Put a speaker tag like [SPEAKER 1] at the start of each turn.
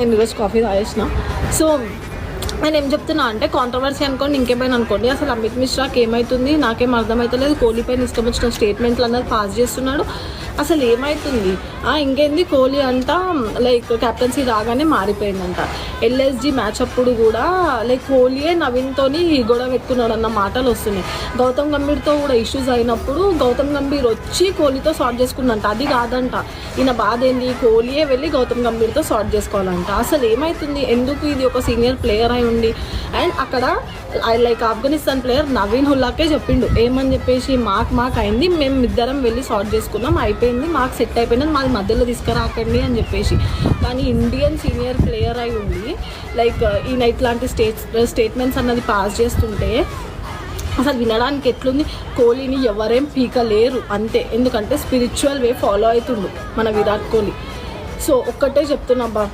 [SPEAKER 1] నేను ఈరోజు coffee తాగేసిన. So నేను ఏం చెప్తున్నా అంటే కాంట్రవర్సీ అనుకోండి ఇంకేమైనా అనుకోండి, అసలు అమిత్ మిశ్రాకి ఏమవుతుంది నాకేం అర్థమవుతలేదు. కోహ్లీ పైన ఇష్టం వచ్చిన స్టేట్మెంట్లు అన్నది పాస్ చేస్తున్నాడు. అసలు ఏమవుతుంది? ఇంకేంది కోహ్లీ అంట లైక్ కెప్టెన్సీ రాగానే మారిపోయిందంట. ఎల్ఎస్జీ మ్యాచ్ అప్పుడు కూడా లైక్ కోహ్లీయే నవీన్తోని గొడవ పెట్టుకున్నాడు అన్న మాటలు వస్తున్నాయి. గౌతమ్ గంభీర్తో కూడా ఇష్యూస్ అయినప్పుడు గౌతమ్ గంభీర్ వచ్చి కోహ్లీతో సార్ట్ చేసుకుందంట. అది కాదంట, ఈయన బాధ ఏంది, కోహ్లీయే వెళ్ళి గౌతమ్ గంభీర్తో సార్ట్ చేసుకోవాలంట. అసలు ఏమవుతుంది? ఎందుకు? ఇది ఒక సీనియర్ ప్లేయర్ అయి ఉండి అండ్ అక్కడ లైక్ ఆఫ్ఘనిస్తాన్ ప్లేయర్ నవీన్ హుల్లాకే చెప్పిండు ఏమని చెప్పేసి, మాకు అయింది, మేము ఇద్దరం వెళ్ళి సార్ట్ చేసుకున్నాం, అయిపోయింది, మాకు సెట్ అయిపోయింది, మాది మధ్యలో తీసుకురాకండి అని చెప్పేసి. కానీ ఇండియన్ సీనియర్ ప్లేయర్ అయి ఉండి లైక్ ఈయన ఇట్లాంటి స్టేట్మెంట్స్ అన్నది పాస్ చేస్తుంటే అసలు వినడానికి ఎట్లుంది? కోహ్లీని ఎవరేం పీకలేరు అంతే, ఎందుకంటే స్పిరిచువల్ వే ఫాలో అవుతుండు మన విరాట్ కోహ్లీ. సో ఒక్కటే చెప్తున్నా బా,